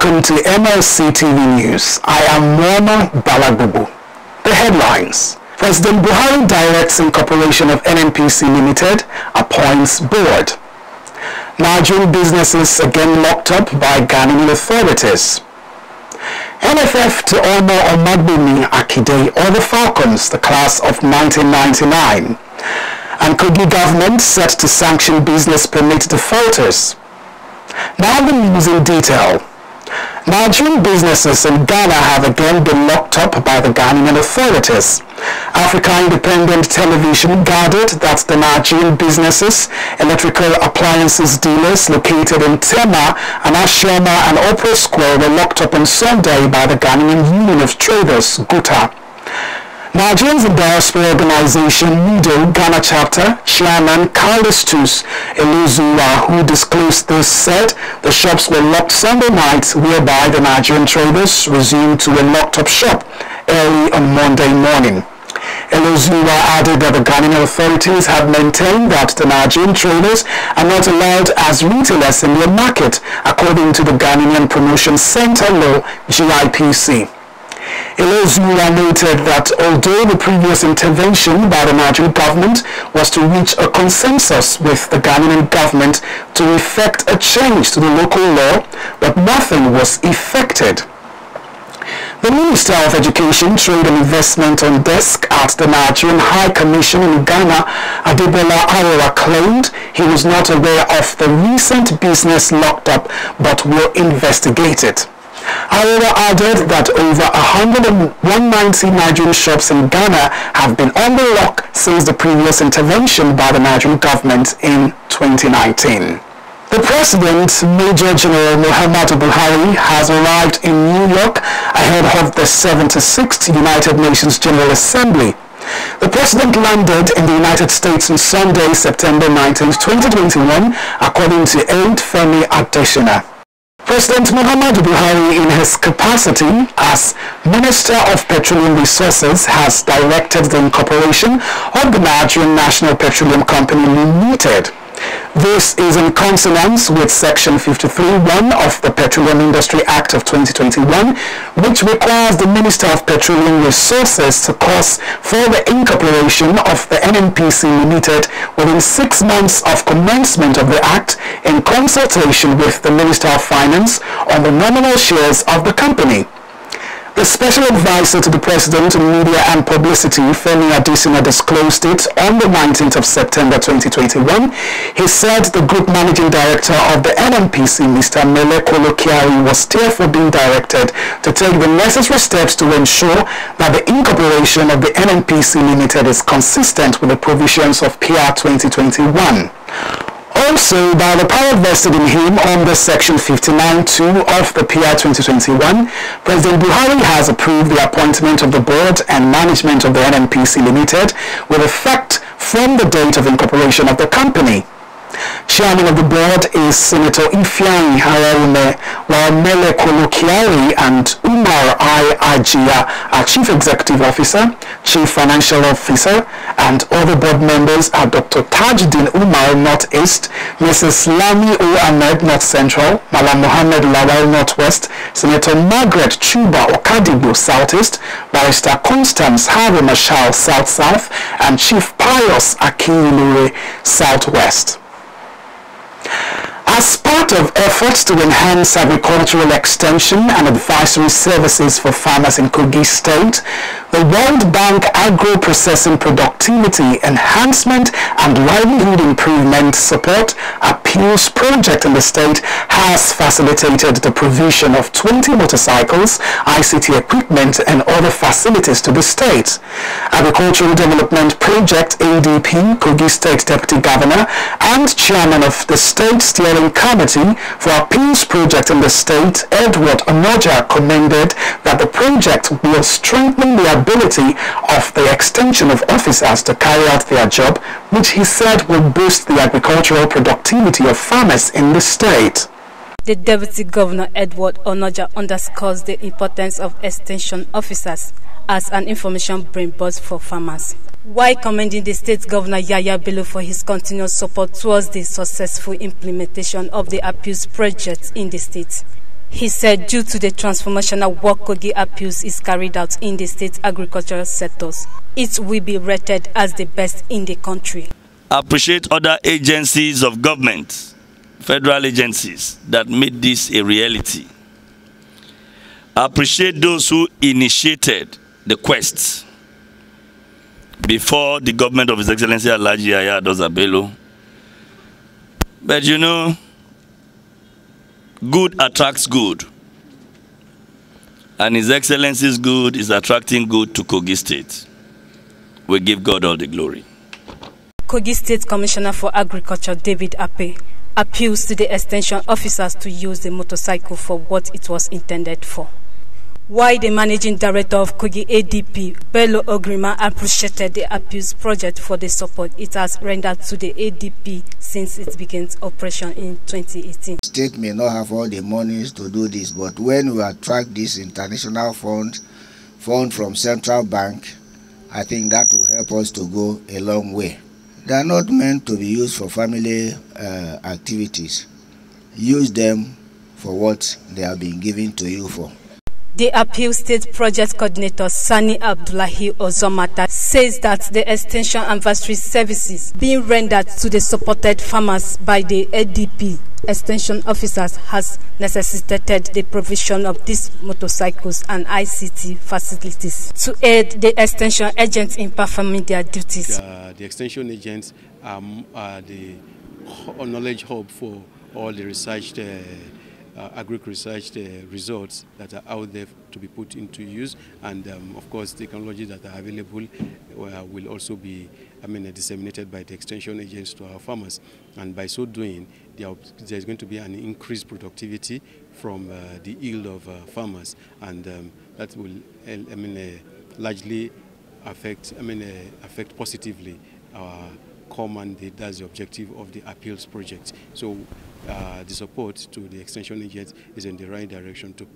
Welcome to MLC TV News. I am Mwana Balagubu. The headlines. President Buhari directs incorporation of NNPC Limited, appoints board. Nigerian businesses again locked up by Ghanaian authorities. NFF to honor Omagbemi, Akide and Others Falcons, the class of 1999. And Kogi government set to sanction business permit defaulters. Now the news in detail. Nigerian businesses in Ghana have again been locked up by the Ghanaian authorities. Africa Independent Television gathered that the Nigerian businesses, electrical appliances dealers located in Tema and Ashioma and Opera Square were locked up on Sunday by the Ghanaian Union of Traders, GUTA. Nigerians in Diaspora Organization NIDO Ghana Chapter Chairman Carlos Eluzua, who disclosed this, said the shops were locked Sunday night, whereby the Nigerian traders resumed to a locked-up shop early on Monday morning. Eluzua added that the Ghanaian authorities have maintained that the Nigerian traders are not allowed as retailers in their market, according to the Ghanaian Promotion Center Law, GIPC. Eluzua noted that although the previous intervention by the Nigerian government was to reach a consensus with the Ghanaian government to effect a change to the local law, but nothing was effected. The Minister of Education, Trade and Investment on desk at the Nigerian High Commission in Ghana, Adebola Arora, claimed he was not aware of the recent business locked up but will investigate it. Arora added that over 190 Nigerian shops in Ghana have been on the lock since the previous intervention by the Nigerian government in 2019. The President, Major General Muhammadu Buhari, has arrived in New York ahead of the 76th United Nations General Assembly. The President landed in the United States on Sunday, September 19, 2021, according to Aide Femi Adesina. President Muhammadu Buhari, in his capacity as Minister of Petroleum Resources, has directed the incorporation of the Nigerian National Petroleum Company Limited. This is in consonance with Section 53(1) of the Petroleum Industry Act of 2021, which requires the Minister of Petroleum Resources to cause for the incorporation of the NNPC Limited within 6 months of commencement of the Act, in consultation with the Minister of Finance on the nominal shares of the company. The Special Advisor to the President on Media and Publicity, Femi Adesina, disclosed it on the 19th of September 2021. He said the Group Managing Director of the NNPC, Mr. Mele Kolokiari, was therefore being directed to take the necessary steps to ensure that the incorporation of the NNPC Limited is consistent with the provisions of PR 2021. Also, by the power vested in him under Section 59(2) of the PR 2021, President Buhari has approved the appointment of the board and management of the NNPC Limited with effect from the date of incorporation of the company. Chairman of the board is Senator Ifeanyi Haraume, while Mele Kolokiari and Umar I. Ajia are Chief Executive Officer, Chief Financial Officer, and other board members are Dr. Tajuddin Umar, Northeast, Mrs. Lami O. Ahmed, North Central, Malam Mohammed Lawal, Northwest, Senator Margaret Chuba Okadibu, Southeast, Barrister Constance Harvey Marshall, South-South, and Chief Pius Akinlure, Southwest. As part of efforts to enhance agricultural extension and advisory services for farmers in Kogi State, the World Bank Agro-Processing Productivity Enhancement and Livelihood Improvement Support Appeals Project in the state has facilitated the provision of 20 motorcycles, ICT equipment, and other facilities to the state. Agricultural Development Project ADP, Kogi State Deputy Governor and Chairman of the State Steering Committee for Appeals Project in the state, Edward Onoja, commended that the project will strengthen the ability of the extension of officers to carry out their job, which he said will boost the agricultural productivity of farmers in the state. The Deputy Governor Edward Onoja underscores the importance of extension officers as an information brainboard for farmers, while commending the state governor Yaya Bello for his continuous support towards the successful implementation of the appeals project in the state. He said due to the transformational work Kogi appeals is carried out in the state's agricultural sectors, it will be rated as the best in the country. I appreciate other agencies of government, federal agencies, that made this a reality. I appreciate those who initiated the quest before the government of His Excellency Alhaji Yahya Adoza Bello. But you know, good attracts good. And His Excellency's good is attracting good to Kogi State. We give God all the glory. Kogi State Commissioner for Agriculture, David Ape, appeals to the extension officers to use the motorcycle for what it was intended for. While the managing director of Kogi ADP, Bello Ogrima, appreciated the appeals project for the support it has rendered to the ADP since it began operation in 2018. The state may not have all the monies to do this, but when we attract this international fund from Central Bank, I think that will help us to go a long way. They are not meant to be used for family activities. Use them for what they have been given to you for. The Appeal State Project Coordinator Sani Abdullahi Ozomata says that the extension anniversary services being rendered to the supported farmers by the ADP extension officers has necessitated the provision of these motorcycles and ICT facilities to aid the extension agents in performing their duties. The extension agents are the knowledge hub for all the researched agri-research results that are out there to be put into use, and of course technologies that are available will also be disseminated by the extension agents to our farmers, and by so doing there's going to be an increased productivity from the yield of farmers, and that will largely affect positively our core mandate. That's the objective of the appeals project. So the support to the extension agents is in the right direction to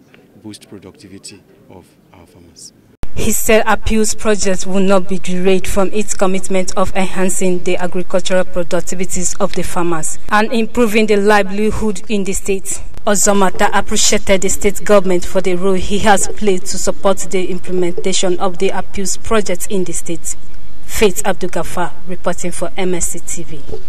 boost productivity of our farmers. He said appeals project will not be derailed from its commitment of enhancing the agricultural productivities of the farmers and improving the livelihood in the state. Ozomata appreciated the state government for the role he has played to support the implementation of the appeals project in the state. Faith Abdul-Ghaffar reporting for MSC TV.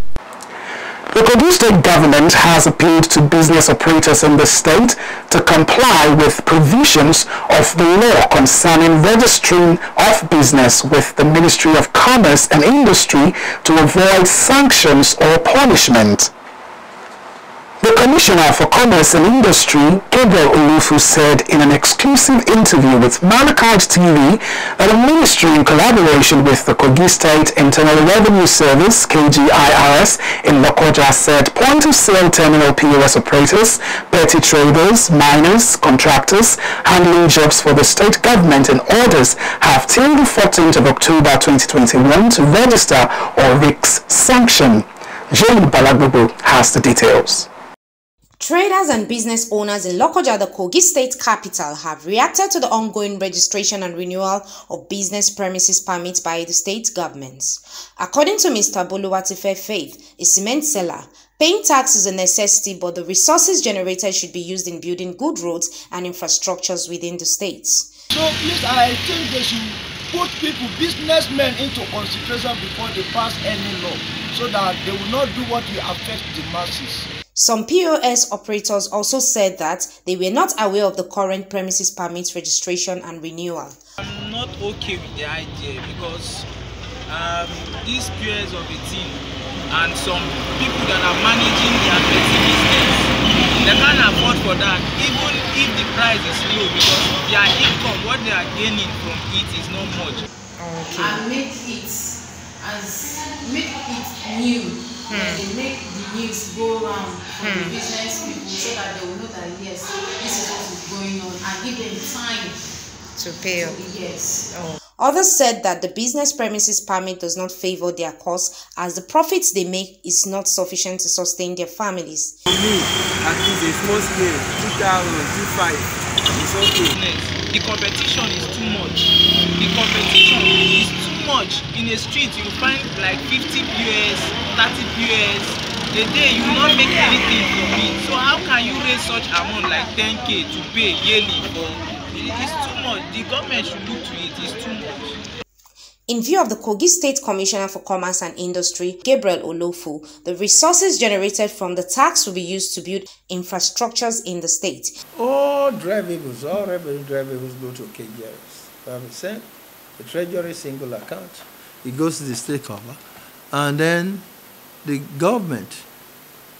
The Kogi State government has appealed to business operators in the state to comply with provisions of the law concerning registering of business with the Ministry of Commerce and Industry to avoid sanctions or punishment. The Commissioner for Commerce and Industry, Gabriel Olufu, said in an exclusive interview with Malachite TV that the ministry, in collaboration with the Kogi State Internal Revenue Service, KGIRS, in Lokoja, said point-of-sale terminal POS operators, petty traders, miners, contractors, handling jobs for the state government and others have till the 14th of October 2021 to register or risk sanction. Jane Balagbobo has the details. Traders and business owners in Lokoja, the Kogi State capital, have reacted to the ongoing registration and renewal of business premises permits by the state government. According to Mr. Boluwatife Faith, a cement seller, paying tax is a necessity, but the resources generated should be used in building good roads and infrastructures within the state. So please, I think they should put people, businessmen, into consideration before they pass any law, so that they will not do what will affect the masses. Some POS operators also said that they were not aware of the current premises permit registration and renewal. I'm not okay with the idea because these POS of a team and some people that are managing their petty business, they can't afford for that, even if the price is low, because their income, what they are gaining from it is not much. Okay. And make it new. They make the news go around for the business people so that they will know that yes, this is what is going on, and give them time to pay up. Yes. Others said that the business premises permit does not favor their cause, as the profits they make is not sufficient to sustain their families. For me, at least a small scale, 2,000, 2,500, it's okay. The competition is too much. The competition is too much. In a street, you find like 50 POS, 30 POS, a day you will not make anything from it. So how can you raise such amount like 10K to pay yearly for? It's too much. The government should look to it. It's too much. In view of the Kogi State Commissioner for Commerce and Industry, Gabriel Olofo, the resources generated from the tax will be used to build infrastructures in the state. All drivables, all revenue drivables go to KGRS. 5%, the Treasury single account, it goes to the state cover, and then the government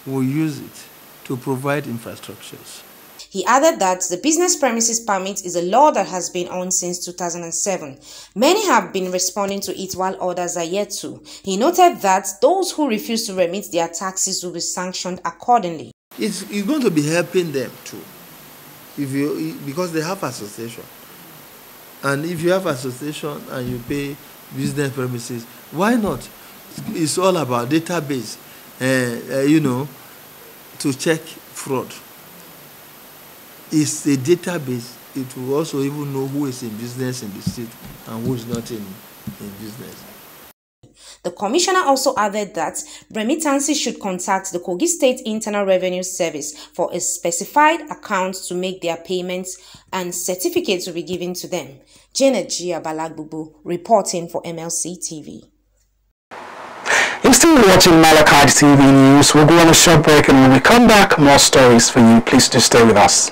will use it to provide infrastructures. He added that the business premises permit is a law that has been on since 2007. Many have been responding to it while others are yet to. He noted that those who refuse to remit their taxes will be sanctioned accordingly. It's going to be helping them too, because they have association. And if you have association and you pay business premises, why not? It's all about database, to check fraud. It's a database. It will also even know who is in business in the state and who is not in business. The commissioner also added that remittances should contact the Kogi State Internal Revenue Service for a specified account to make their payments, and certificates will be given to them. Janet Gia Balagbubu reporting for MLC TV. You're still watching Malachite TV News. We'll go on a short break, and when we come back, more stories for you. Please do stay with us.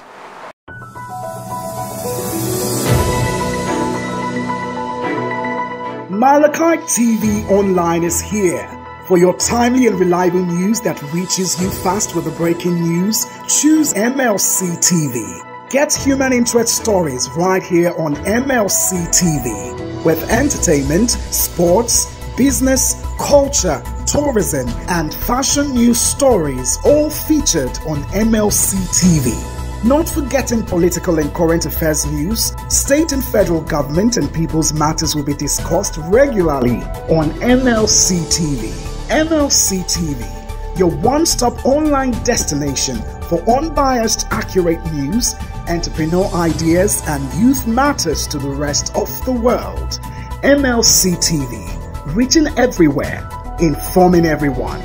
Malachite TV Online is here for your timely and reliable news that reaches you fast with the breaking news. Choose MLC TV. Get human interest stories right here on MLC TV with entertainment, sports, business, culture, tourism, and fashion news stories all featured on MLC TV. Not forgetting political and current affairs news, state and federal government and people's matters will be discussed regularly on MLC TV. MLC TV, your one-stop online destination for unbiased, accurate news, entrepreneur ideas, and youth matters to the rest of the world. MLC TV, reaching everywhere, informing everyone.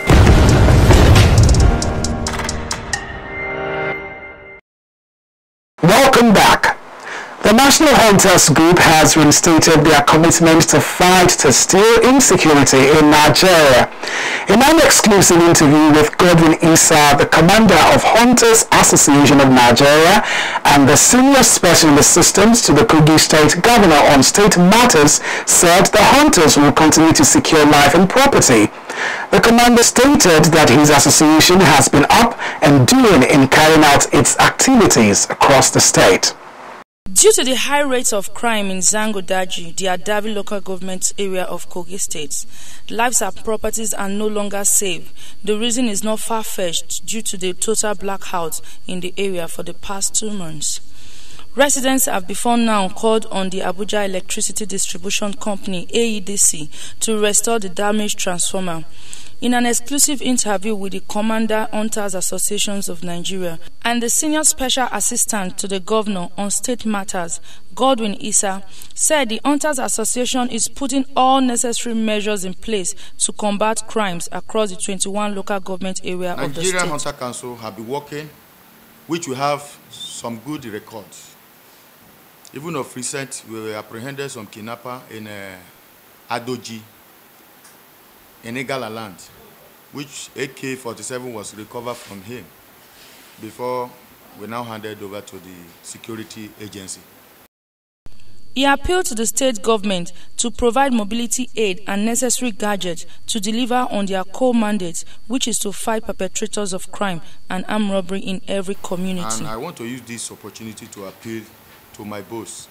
Welcome back. The National Hunters Group has reinstated their commitment to fight to still insecurity in Nigeria. In an exclusive interview with Godwin Issa, the commander of Hunters Association of Nigeria and the senior special assistant to the Kogi State Governor on state matters, said the hunters will continue to secure life and property. The commander stated that his association has been up and doing in carrying out its activities across the state. Due to the high rates of crime in Zangodaji, the Adavi local government area of Kogi State, lives and properties are no longer safe. The reason is not far-fetched due to the total blackout in the area for the past 2 months. Residents have before now called on the Abuja Electricity Distribution Company, AEDC, to restore the damaged transformer. In an exclusive interview with the Commander Hunters Associations of Nigeria and the Senior Special Assistant to the Governor on State Matters, Godwin Issa, said the Hunters Association is putting all necessary measures in place to combat crimes across the 21 local government area of the state. Nigerian Hunter Council have been working, which we have some good records. Even of recent, we apprehended some kidnapper in Adoji, in Igala land, which AK-47 was recovered from him before we now handed over to the security agency. He appealed to the state government to provide mobility aid and necessary gadgets to deliver on their core mandate, which is to fight perpetrators of crime and armed robbery in every community. And I want to use this opportunity to appeal to my boss,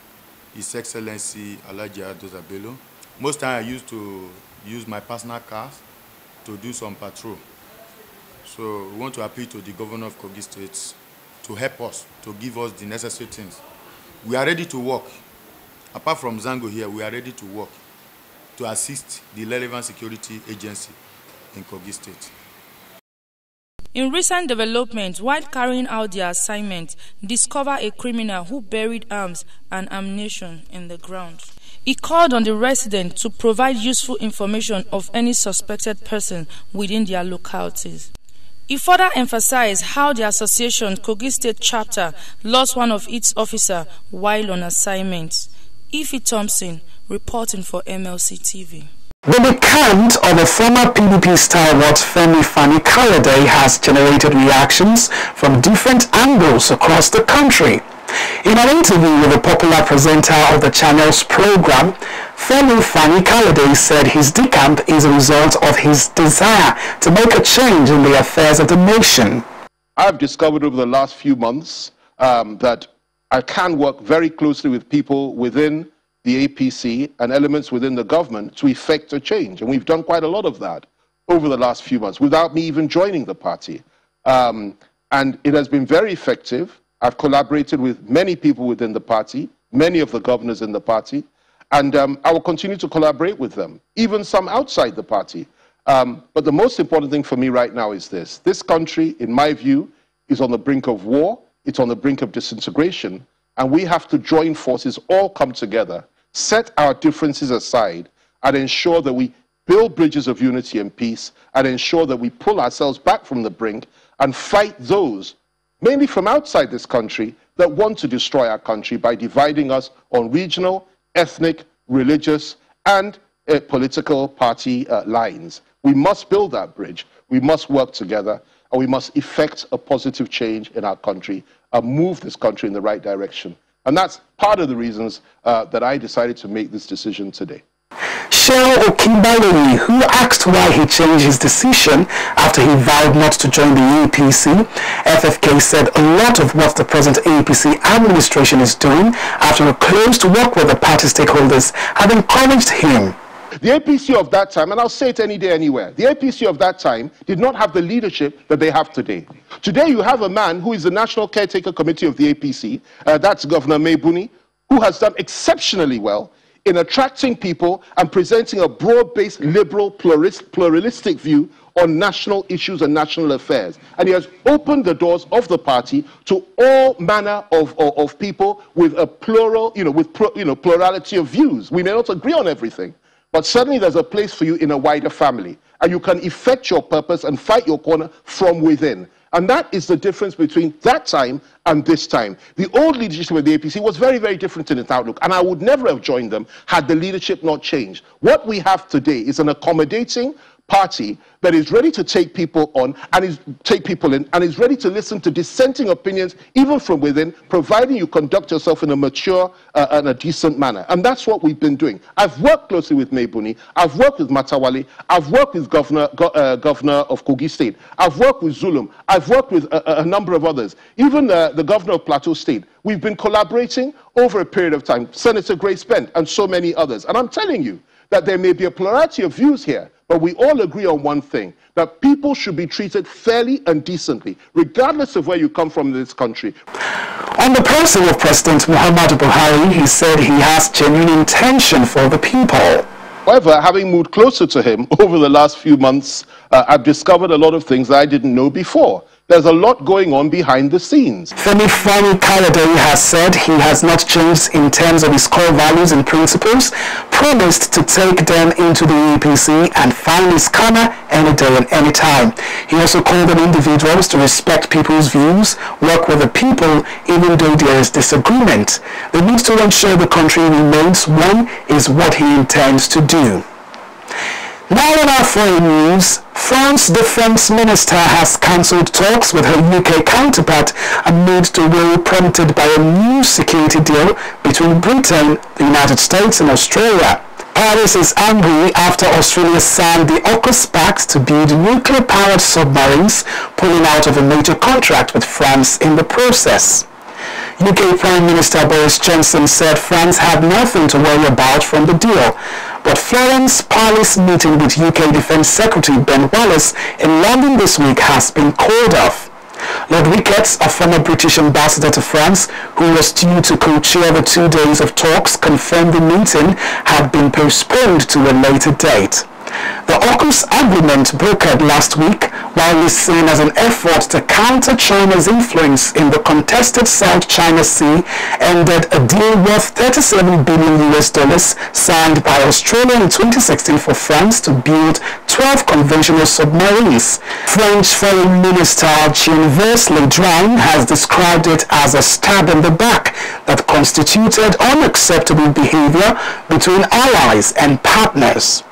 His Excellency Alhaji Adoza Bello. Most times I used to use my personal cars to do some patrol. So we want to appeal to the governor of Kogi State to help us, to give us the necessary things. We are ready to work. Apart from Zango here, we are ready to work to assist the relevant security agency in Kogi State. In recent developments, while carrying out their assignment, discover a criminal who buried arms and ammunition in the ground. He called on the residents to provide useful information of any suspected person within their localities. He further emphasized how the association Kogi State chapter lost one of its officers while on assignment. Ify Thompson, reporting for MLC TV. The recount of a former PDP stalwart Femi Fani-Kayode has generated reactions from different angles across the country. In an interview with a popular presenter of the channel's program, Femi Fani-Kayode said his decamp is a result of his desire to make a change in the affairs of the nation. I've discovered over the last few months that I can work very closely with people within the APC and elements within the government to effect a change. And we've done quite a lot of that over the last few months without me even joining the party. And it has been very effective. I've collaborated with many people within the party, many of the governors in the party, and I will continue to collaborate with them, even some outside the party. But the most important thing for me right now is this. This country, in my view, is on the brink of war. It's on the brink of disintegration. And we have to join forces, all come together, set our differences aside, and ensure that we build bridges of unity and peace, and ensure that we pull ourselves back from the brink and fight those, mainly from outside this country, that want to destroy our country by dividing us on regional, ethnic, religious, and political party lines. We must build that bridge. We must work together, and we must effect a positive change in our country and move this country in the right direction. And that's part of the reasons that I decided to make this decision today. Sheryl Okinbaloyi, who asked why he changed his decision after he vowed not to join the APC, FFK said a lot of what the present APC administration is doing after a close work with the party stakeholders have encouraged him. The APC of that time, and I'll say it any day, anywhere, the APC of that time did not have the leadership that they have today. Today you have a man who is the National Caretaker Committee of the APC, that's Governor Mebuni, who has done exceptionally well in attracting people and presenting a broad-based, liberal, pluralistic view on national issues and national affairs. And he has opened the doors of the party to all manner of people with a plural, plurality of views. We may not agree on everything, but certainly there's a place for you in a wider family. And you can effect your purpose and fight your corner from within. And that is the difference between that time and this time. The old leadership of the APC was very, very different in its outlook, and I would never have joined them had the leadership not changed. What we have today is an accommodating party that is ready to take people on and take people in and is ready to listen to dissenting opinions even from within, providing you conduct yourself in a mature and a decent manner. And that's what we've been doing. I've worked closely with Mebuni, I've worked with Matawale, I've worked with Governor of Kogi State, I've worked with Zulum, I've worked with a number of others, even the Governor of Plateau State. We've been collaborating over a period of time, Senator Grace Bent and so many others. And I'm telling you that there may be a plurality of views here, but we all agree on one thing, that people should be treated fairly and decently, regardless of where you come from in this country. On the person of President Muhammadu Buhari, he said he has genuine intention for the people. However, having moved closer to him over the last few months, I've discovered a lot of things that I didn't know before. There's a lot going on behind the scenes. Femi Fani-Kayode has said he has not changed in terms of his core values and principles, promised to take them into the APC and find his corner any day and any time. He also called on individuals to respect people's views, work with the people even though there is disagreement. The need to ensure the country remains one is what he intends to do. Now in our foreign news, France's defense minister has cancelled talks with her UK counterpart amid the worry prompted by a new security deal between Britain, the United States and Australia. Paris is angry after Australia signed the AUKUS Pact to build nuclear-powered submarines, pulling out of a major contract with France in the process. UK Prime Minister Boris Johnson said France had nothing to worry about from the deal, but Florence Parly's meeting with UK Defence Secretary Ben Wallace in London this week has been called off. Lord Ricketts, a former British ambassador to France, who was due to co-chair the 2 days of talks, confirmed the meeting had been postponed to a later date. The AUKUS agreement brokered last week, widely seen as an effort to counter China's influence in the contested South China Sea, ended a deal worth $37 billion signed by Australia in 2016 for France to build 12 conventional submarines. French Foreign Minister Jean-Yves Le Drian has described it as a stab in the back that constituted unacceptable behavior between allies and partners.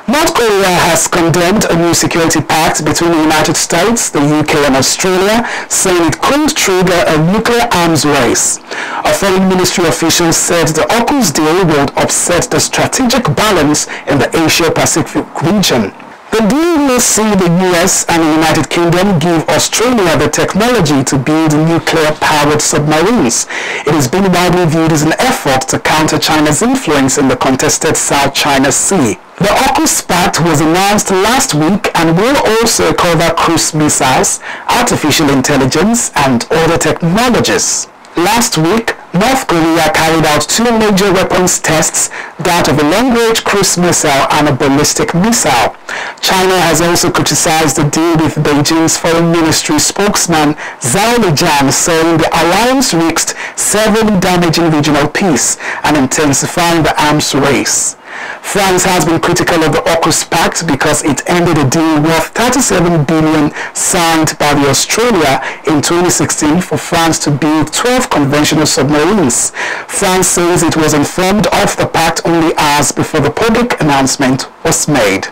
North Korea has condemned a new security pact between the United States, the UK and Australia, saying it could trigger a nuclear arms race. A foreign ministry official said the AUKUS deal would upset the strategic balance in the Asia-Pacific region. The deal will see the US and the United Kingdom give Australia the technology to build nuclear-powered submarines. It has been widely viewed as an effort to counter China's influence in the contested South China Sea. The AUKUS Pact was announced last week and will also cover cruise missiles, artificial intelligence, and other technologies. Last week, North Korea carried out 2 major weapons tests, that of a long-range cruise missile and a ballistic missile. China has also criticized the deal with Beijing's foreign ministry spokesman Zhao Lijian, saying the alliance risked severely damaging regional peace and intensifying the arms race. France has been critical of the AUKUS Pact because it ended a deal worth $37 billion signed by the Australia in 2016 for France to build 12 conventional submarines. France says it was informed of the pact only hours before the public announcement was made.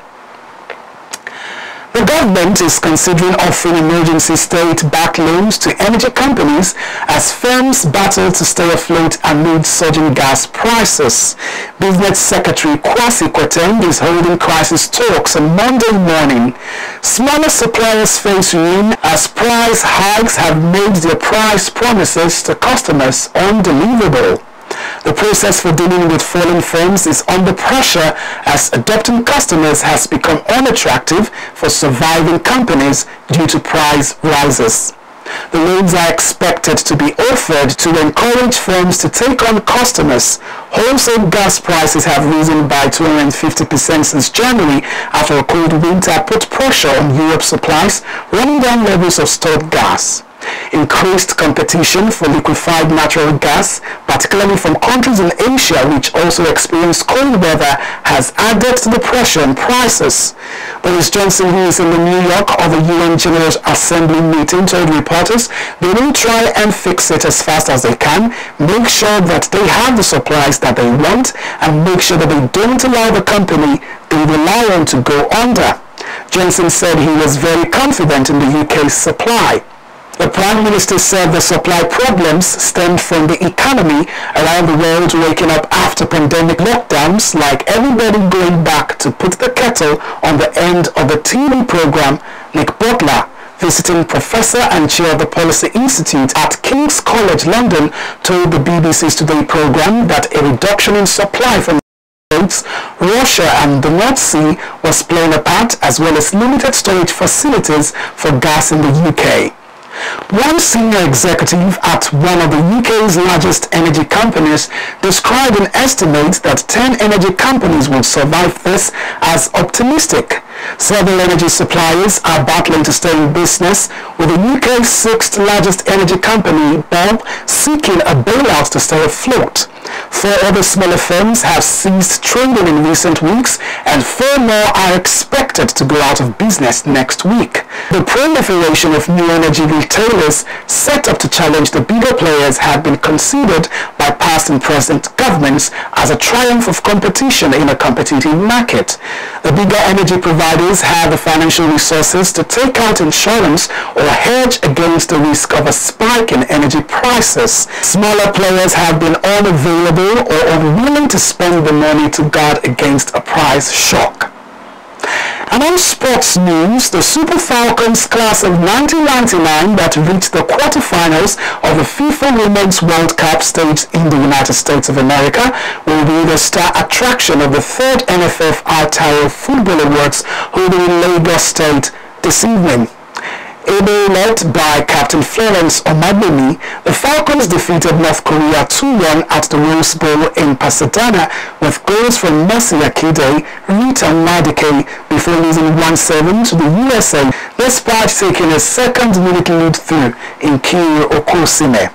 The government is considering offering emergency state-backed loans to energy companies as firms battle to stay afloat amid surging gas prices. Business Secretary Kwasi Kwarteng is holding crisis talks on Monday morning. Smaller suppliers face ruin as price hikes have made their price promises to customers undeliverable. The process for dealing with fallen firms is under pressure as adopting customers has become unattractive for surviving companies due to price rises. The loans are expected to be offered to encourage firms to take on customers. Wholesale gas prices have risen by 250% since January after a cold winter put pressure on Europe's supplies, running down levels of stored gas. Increased competition for liquefied natural gas, particularly from countries in Asia which also experience cold weather, has added to the pressure on prices. Boris Johnson, who is in the New York of the UN General Assembly meeting, told reporters they will try and fix it as fast as they can, make sure that they have the supplies that they want, and make sure that they don't allow the company they rely on to go under. Johnson said he was very confident in the UK's supply. The Prime Minister said the supply problems stemmed from the economy around the world waking up after pandemic lockdowns, like everybody going back to put the kettle on the end of the TV program. Nick Butler, visiting professor and chair of the Policy Institute at King's College London, told the BBC's Today program that a reduction in supply from Russia and the North Sea was playing a part, as well as limited storage facilities for gas in the UK. One senior executive at one of the UK's largest energy companies described an estimate that 10 energy companies would survive this as optimistic. Several energy suppliers are battling to stay in business, with the UK's 6th largest energy company, Bulb, seeking a bailout to stay afloat. 4 other smaller firms have ceased trading in recent weeks, and 4 more are expected to go out of business next week. The proliferation of new energy retailers set up to challenge the bigger players had been considered by past and present governments as a triumph of competition in a competitive market. The bigger energy providers have the financial resources to take out insurance or hedge against the risk of a spike in energy prices. Smaller players have been unavailable or unwilling to spend the money to guard against a price shock. And on sports news, the Super Falcons class of 1999 that reached the quarterfinals of the FIFA Women's World Cup staged in the United States of America will be the star attraction of the 3rd NFF Altair Football Awards holding in Lagos State this evening. Led by Captain Florence Omagbemi, the Falcons defeated North Korea 2-1 at the Rose Bowl in Pasadena with goals from Mercy Akide, Rita Nwadike before losing 1-7 to the USA, despite taking a second-minute lead through in Kiri Okosime.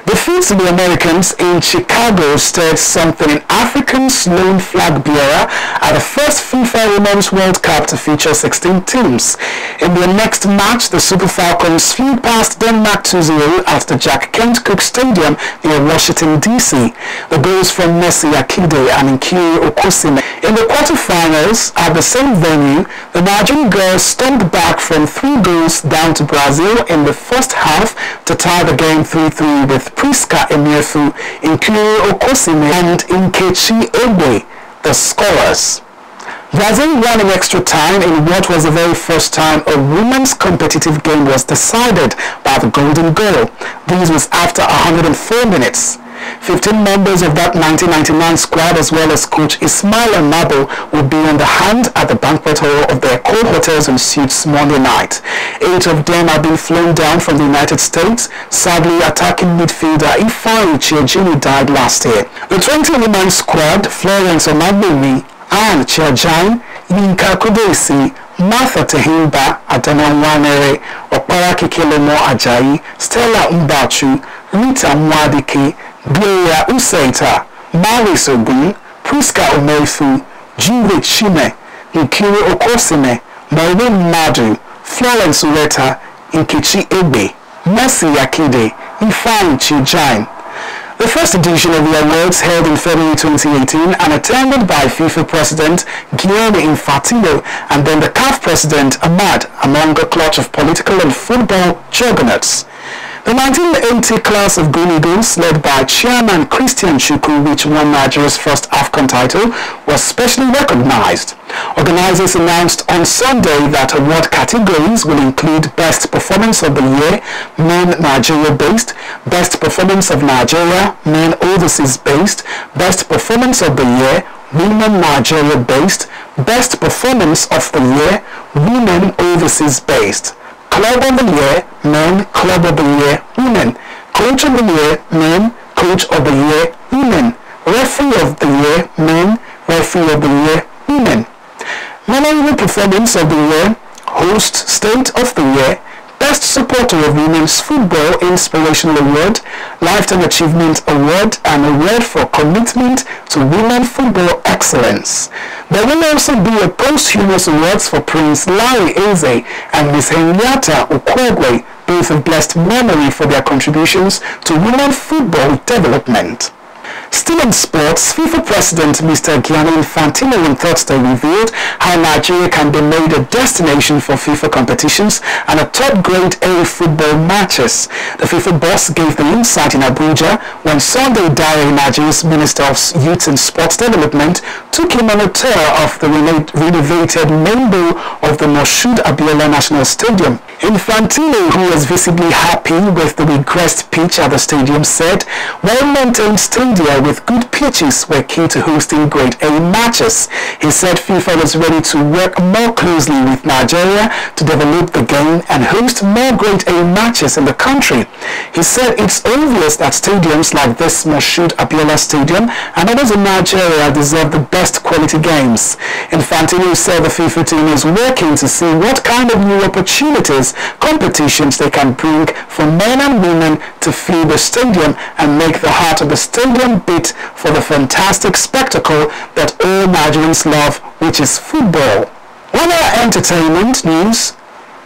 Defeat to the Americans in Chicago stirred something in Africa's lone flag bearer at the first FIFA Women's World Cup to feature 16 teams. In their next match, the Super Falcons flew past Denmark 2-0 at the Jack Kent Cooke Stadium near Washington, D.C. The goals from Mercy Akide and Nkiri Okosime. In the quarterfinals, at the same venue, the Nigerian girls stormed back from 3 goals down to Brazil in the first half to tie the game 3-3 with Priska Emiefu, Nkiri Okosime and Nkechi Egbe, the scorers. Brazil won in extra time in what was the very first time a women's competitive game was decided by the golden goal. This was after 104 minutes. 15 members of that 1999 squad as well as coach Ismail Amabo will be on the hand at the banquet hall of their co-hotels and suites Monday night. 8 of them have been flown down from the United States. Sadly, attacking midfielder Ifeanyi Chiejini died last year. The 20-woman squad, Florence Omagbemi, Anne Chiajan, Yinka Kudesi, Martha Tehimba, Adana Nwanere, Okpara Kikelemo Ajayi, Stella Mbachu, Rita Nwadike, Gloria Usaita, Maris Ogun, Priska Omefu, Juliet Shime, Nkiri Okosime, Maureen Madu, Florence Ureta, Nkechi Egbe, Mercy Akide, Ifeanyi Chijain. The first edition of the awards held in February 2018 and attended by FIFA President Gianni Infantino and then the CAF President Ahmad among a clutch of political and football juggernauts. The 1980 class of Green Eagles, led by Chairman Christian Chukwu, which won Nigeria's first AFCON title, was specially recognized. Organizers announced on Sunday that award categories will include Best Performance of the Year, Men Nigeria-based, Best Performance of Nigeria, Men Overseas-based, Best Performance of the Year, Women Nigeria-based, Best Performance of the Year, Women Overseas-based. Club of the Year, Men, Club of the Year, Women. Coach of the Year, Men, Coach of the Year, Women. Referee of the Year, Men, Referee of the Year, Women. Memorable Performance of the Year, Host State of the Year, Best Supporter of Women's Football Inspirational Award, Lifetime Achievement Award, and Award for Commitment to Women Football Excellence. There will also be a posthumous awards for Prince Larry Eze and Miss Henrietta Okwegwe, both of blessed memory for their contributions to women football development. Still in sports, FIFA President Mr. Gianni Infantino on Thursday revealed how Nigeria can be made a destination for FIFA competitions and a top-grade A football matches. The FIFA boss gave the insight in Abuja when Sunday Dare, Nigeria's Minister of Youth and Sports Development, took him on a tour of the renovated main bowl of the Moshood Abiola National Stadium. Infantino, who was visibly happy with the regressed pitch at the stadium, said well-maintained stadia with good pitches were key to hosting Grade A matches. He said FIFA was ready to work more closely with Nigeria to develop the game and host more Grade A matches in the country. He said it's obvious that stadiums like this Moshood Abiola Stadium and others in Nigeria deserve the best quality games. Infantino said the FIFA team is working to see what kind of new opportunities, competitions they can bring for men and women to fill the stadium and make the heart of the stadium beat for the fantastic spectacle that all Nigerians love, which is football. On our entertainment news,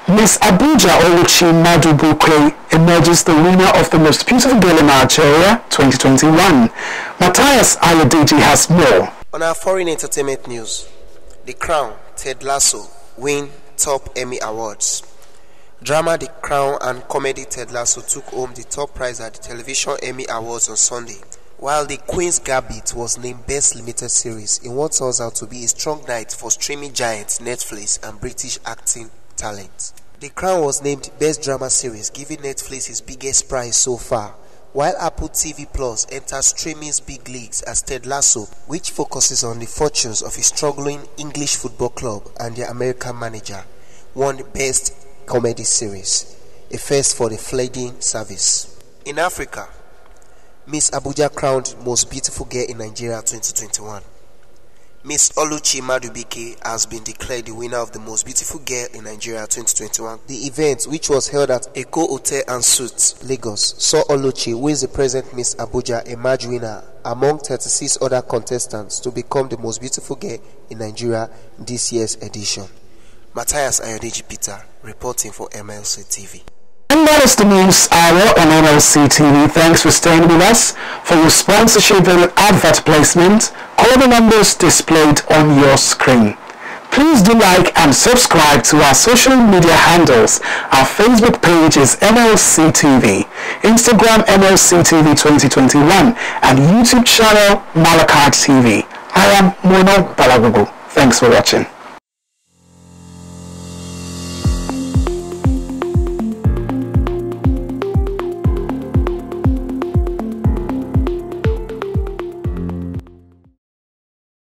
Miss Abuja Oluchi Madubukwe emerges the winner of the Most Beautiful Girl in Nigeria 2021. Matthias Ayodeji has more. On our foreign entertainment news, The Crown, Ted Lasso win top Emmy Awards. Drama The Crown and comedy Ted Lasso took home the top prize at the Television Emmy Awards on Sunday, while The Queen's Gambit was named Best Limited Series in what turns out to be a strong night for streaming giants Netflix and British acting talent. The Crown was named Best Drama Series, giving Netflix its biggest prize so far, while Apple TV Plus enters streaming's big leagues as Ted Lasso, which focuses on the fortunes of a struggling English football club and their American manager, won Best comedy series, a first for the fledgling service. In Africa, Miss Abuja crowned Most Beautiful Girl in Nigeria 2021. Miss Oluchi Madubike has been declared the winner of the Most Beautiful Girl in Nigeria 2021. The event, which was held at Eko Hotel and Suites, Lagos, saw Oluchi, who is the present Miss Abuja, emerge winner among 36 other contestants to become the Most Beautiful Girl in Nigeria in this year's edition. Matthias Ayodeji Peter, reporting for MLC TV. And that is the news hour on MLC TV. Thanks for staying with us. For your sponsorship and advert placement, call the numbers displayed on your screen. Please do like and subscribe to our social media handles. Our Facebook page is MLC TV, Instagram MLC TV 2021, and YouTube channel Malachi TV. I am Mono Balagugu. Thanks for watching.